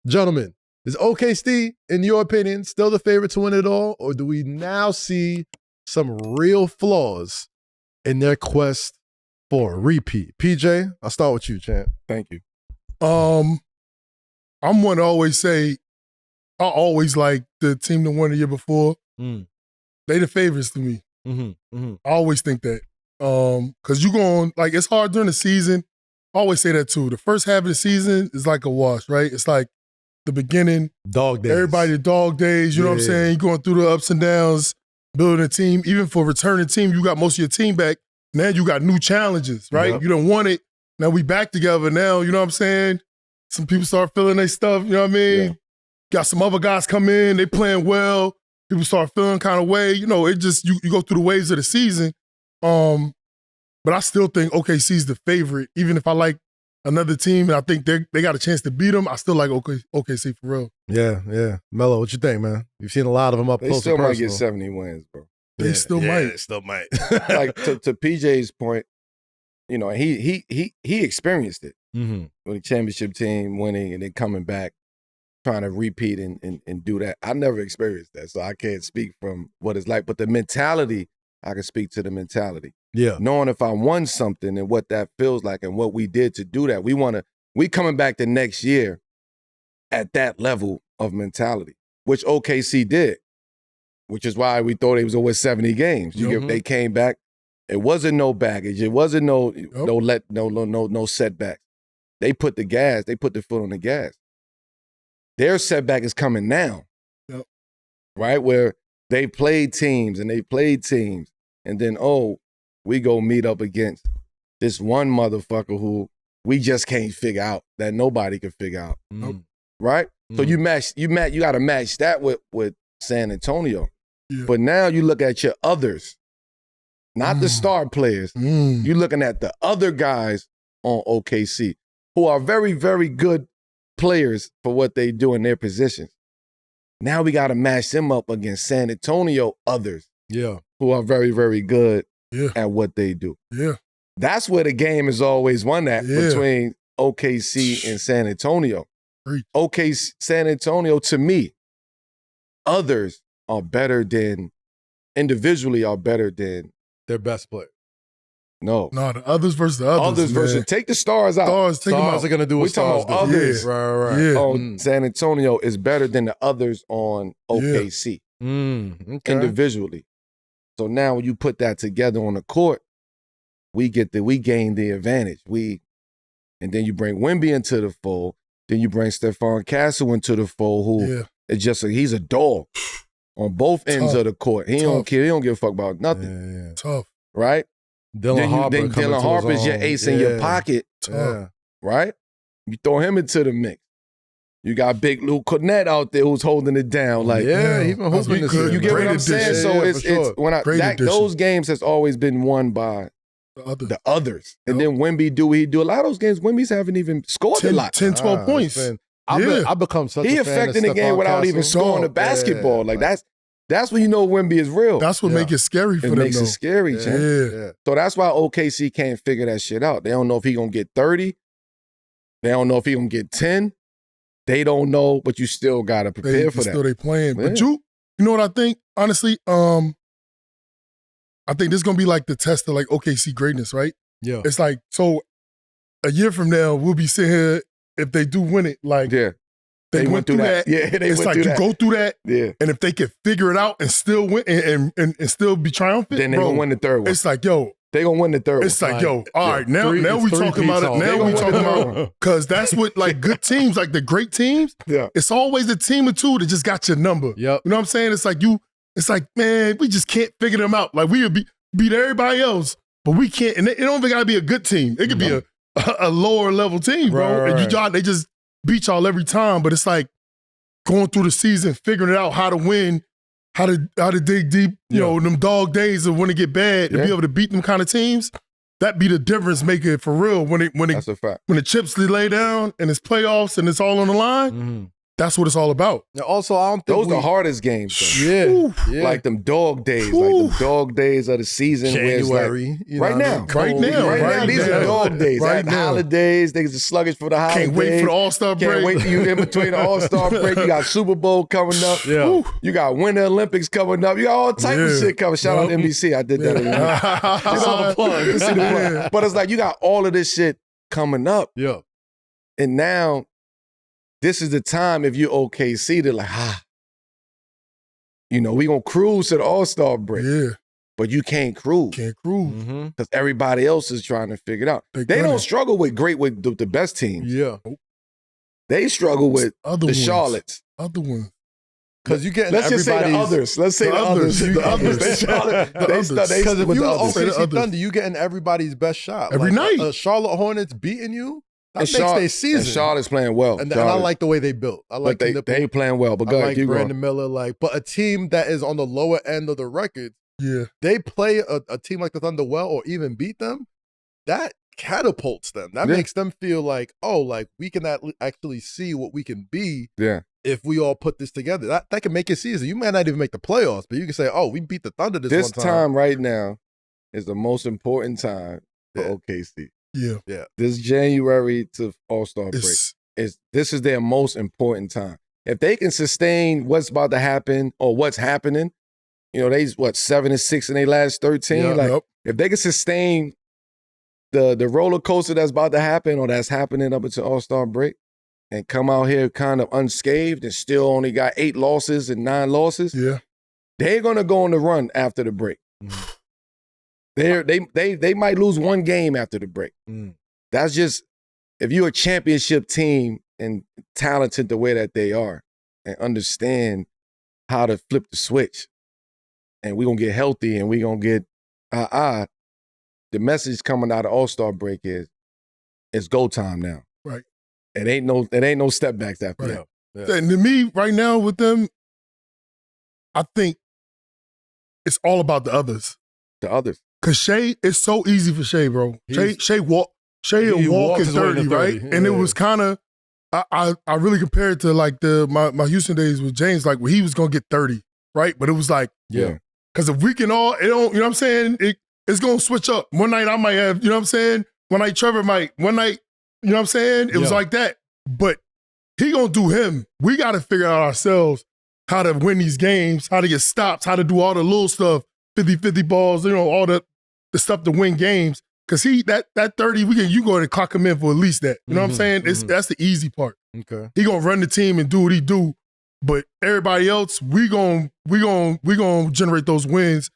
Gentlemen, is OKC, in your opinion, still the favorite to win it all, or do we now see some real flaws in their quest for a repeat? PJ, I'll start with you, champ. Thank you. I'm one to always say, I always like the team that won the year before. They the favorites to me. I always think that. Because you going, like, it's hard during the season. I always say that too. The first half of the season is like a wash, right? It's like the beginning. Dog days. Everybody, the dog days, you know what I'm saying? You're going through the ups and downs, building a team. Even for returning team, you got most of your team back. Now you got new challenges, right? Yep. You done won it. Now we back together now, you know what I'm saying? Some people start feeling their stuff, you know what I mean? Yeah. Got some other guys come in, they playing well. People start feeling kind of way. You know, it just, you go through the waves of the season. But I still think OKC's the favorite. Even if I like another team and I think they got a chance to beat them, I still like OKC for real. Yeah. Melo, what you think, man? You've seen a lot of them up They close still and might personal. get 70 wins, bro. They still might. Like to PJ's point, you know, he experienced it. With the championship team winning and then coming back, trying to repeat and do that. I never experienced that, so I can't speak from what it's like. But the mentality, I can speak to the mentality. Yeah. Knowing if I won something and what that feels like and what we did to do that. We coming back the next year at that level of mentality, which OKC did, which is why we thought it was over 70 games. They came back. It wasn't no baggage. It wasn't no setbacks. They put the foot on the gas. Their setback is coming now. Yep. Right? Where they played teams, and then, we go meet up against this one motherfucker who we just can't figure out, that nobody can figure out. Right? So you got to match that with San Antonio. Yeah. But now you look at your others, not the star players. You're looking at the other guys on OKC who are very, very good players for what they do in their positions. Now we got to match them up against San Antonio others who are very, very good at what they do. Yeah. That's where the game is always won at between OKC and San Antonio. San Antonio, to me, others are better than, individually are better than their best player. No, the others versus the others. Others versus, take the stars out. Stars are going to do what stars do. Others. Right. Yeah. On San Antonio is better than the others on OKC individually. So now when you put that together on the court, we gain the advantage. And then you bring Wemby into the fold. Then you bring Stephon Castle into the fold, who is just he's a dog on both ends of the court. He don't care. He don't give a fuck about nothing. Yeah. Tough. Right? Dylan Harper's your ace in your pocket. Right? You throw him into the mix. You got Big Lou Cornette out there who's holding it down. Like, he been hooping this year. You get what I'm saying? So it's when those games has always been won by the others. And then Wemby do what he do. A lot of those games, Wemby's haven't even scored a lot. 10, 12 points. I become such a fan of affecting the game without even scoring the basketball. Like that's when you know Wemby is real. That's what makes it scary for them. It makes it scary, champ. Yeah. So that's why OKC can't figure that shit out. They don't know if he gonna get 30. They don't know if he gonna get 10. They don't know, but you still gotta prepare for that. Still they playing. But you know what I think? Honestly, I think this is gonna be like the test of like OKC greatness, right? Yeah. It's like, so a year from now, we'll be sitting here, if they do win it, like they went through that. Yeah, it's like you go through that, and if they can figure it out and still win and still be triumphant, then they gonna win the third one. It's like, yo, they gonna win the third one. It's like, all right, now we talking about it. Now we talking about, because that's what, like, good teams, like the great teams, it's always a team or two that just got your number. Yep. You know what I'm saying? It's like, man, we just can't figure them out. Like, we would beat everybody else, but we can't. And it don't even gotta be a good team. It could be a lower level team, bro. Right. And they just beat y'all every time. But it's like going through the season, figuring it out how to win, how to dig deep, you know, them dog days of when it get bad, to be able to beat them kind of teams, that be the difference maker for real. That's a fact. When the chips lay down and it's playoffs and it's all on the line, that's what it's all about. Now, also, I don't think Those are the hardest games. Though. Yeah. Like them dog days. Like them dog days of the season. January. Where it's like, right now. Right now. These are dog days. Right Right now. Holidays. Niggas are sluggish for the holidays. Can't wait for the All-Star break. Can't wait for you in between the All-Star break. You got Super Bowl coming up. Yeah. You got Winter Olympics coming up. You got all type of shit coming. Shout out to NBC. I did that. You saw the plug. You see the plug. But it's like you got all of this shit coming up. Yeah. And now, this is the time if you're OKC to like, we gonna cruise to the All-Star break. Yeah. But you can't cruise. Can't cruise. Mm-hmm. Because everybody else is trying to figure it out. They don't struggle with the best teams. Yeah. They struggle with Other the ones. Charlottes. Other ones. Because you get Let's just say the others. Let's say the others. The others. Because if you others. OKC Thunder, you getting everybody's best shot. Every night. Charlotte Hornets beating you, that And makes their season. And Charlotte's playing well. And I like the way they built. I like but they playing well. But go I ahead, like keep Brandon going. Miller. But a team that is on the lower end of the record, Yeah. they play a team like the Thunder well or even beat them, that catapults them. That makes them feel like, we can actually see what we can be if we all put this together. That can make your season. You might not even make the playoffs, but you can say, we beat the Thunder this one time. This time right now is the most important time for OKC. Yeah. This January to All-Star break. This is their most important time. If they can sustain what's about to happen or what's happening, they 7-6 in their last 13. If they can sustain the roller coaster that's about to happen or that's happening up until All-Star break and come out here kind of unscathed and still only got 8 losses and 9 losses, they're gonna go on the run after the break. They might lose one game after the break. That's just if you're a championship team and talented the way that they are and understand how to flip the switch, and we're gonna get healthy and we're gonna get the message coming out of All-Star break is it's go time now. Right. It ain't no step backs after that. Yeah. And to me, right now with them, I think it's all about the others. The others. Cause Shea, it's so easy for Shea, bro. Shea will walk at 30, right? And it was kind of, I really compared to like my Houston days with James, like where he was gonna get 30, right? But it was like, because if we can all, it don't, you know what I'm saying? It's gonna switch up. One night I might have, you know what I'm saying? One night Trevor might, one night, you know what I'm saying? It was like that. But he gonna do him. We gotta figure out ourselves how to win these games, how to get stops, how to do all the little stuff, 50-50 balls, all the stuff to win games. Cause that 30, you go to clock him in for at least that. You know what I'm saying? That's the easy part. Okay. He gonna run the team and do what he do. But everybody else, we gonna generate those wins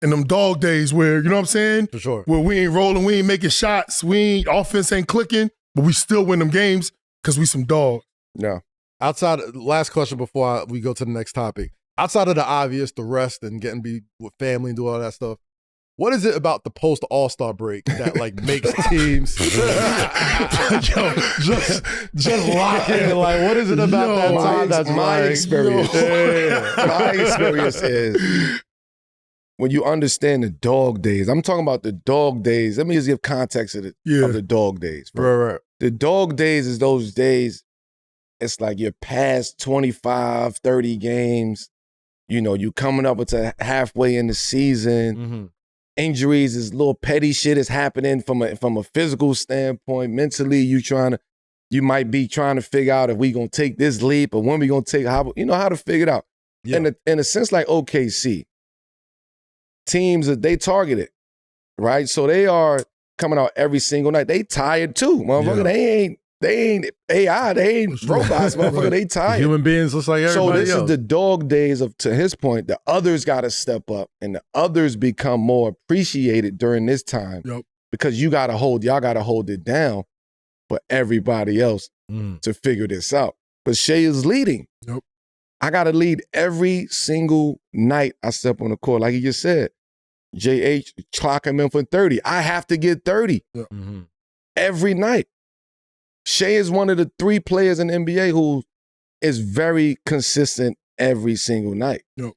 in them dog days where, you know what I'm saying? For sure. Where we ain't rolling, we ain't making shots, offense ain't clicking, but we still win them games because we some dogs. No. Last question before we go to the next topic. Outside of the obvious, the rest and getting be with family and do all that stuff, what is it about the post All-Star break that makes teams just lock in? Like, what is it about that time that's my experience? My experience is when you understand the dog days. I'm talking about the dog days. Let me just give context of the dog days. Right. The dog days is those days. It's like you're past 25, 30 games. You coming up to halfway in the season. Mm-hmm. Injuries is little petty shit is happening from a physical standpoint. Mentally, you might be trying to figure out if we gonna take this leap or when we gonna take how to figure it out. Yeah. In a sense like OKC, teams that they targeted, right? So they are coming out every single night. They tired too, motherfucker. Yeah. They ain't AI. They ain't robots, motherfucker. They tired. Human beings just like everybody So this else. is the dog days of, to his point, the others got to step up and the others become more appreciated during this time because y'all got to hold it down for everybody else to figure this out. But Shea is leading. Yep. I got to lead every single night I step on the court. Like he just said, JH clock him in for 30. I have to get 30 every night. Shea is one of the 3 players in the NBA who is very consistent every single night. Yep.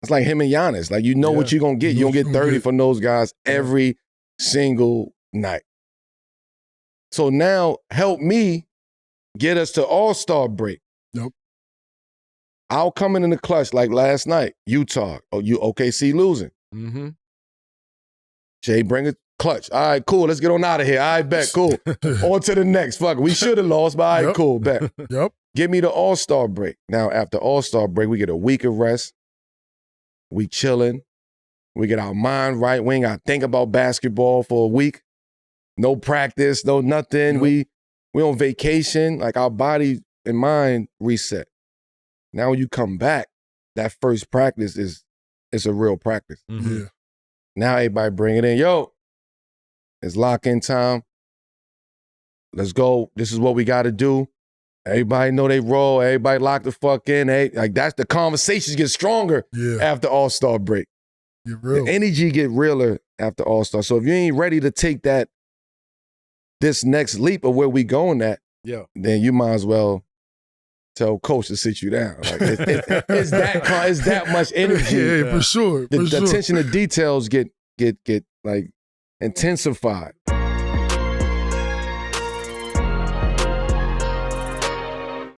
It's like him and Giannis. Like, what you're going to get. You're going to get 30 from those guys every single night. So now help me get us to All-Star break. Yep. I'll come in the clutch like last night, Utah, OKC losing. Mm-hmm. Jay, bring a clutch. All right, cool. Let's get on out of here. All right, bet, cool. On to the next. Fuck it. We should have lost, but all right, cool, bet. Yep. Give me the All-Star break. Now, after All-Star break, we get a week of rest. We chilling. We get our mind right. We ain't got to think about basketball for a week. No practice, no nothing. Yep. We on vacation. Like, our body and mind reset. Now when you come back, that first practice is a real practice. Mm-hmm. Yeah. Now everybody bring it in. Yo, it's lock-in time. Let's go. This is what we got to do. Everybody know they roll. Everybody lock the fuck in. Like that's the conversations get stronger after All-Star break. Get real. The energy get realer after All-Star. So if you ain't ready to take this next leap of where we going at, then you might as well tell coach to sit you down. Like it's that much energy. Yeah, for sure. The attention to details get like intensified.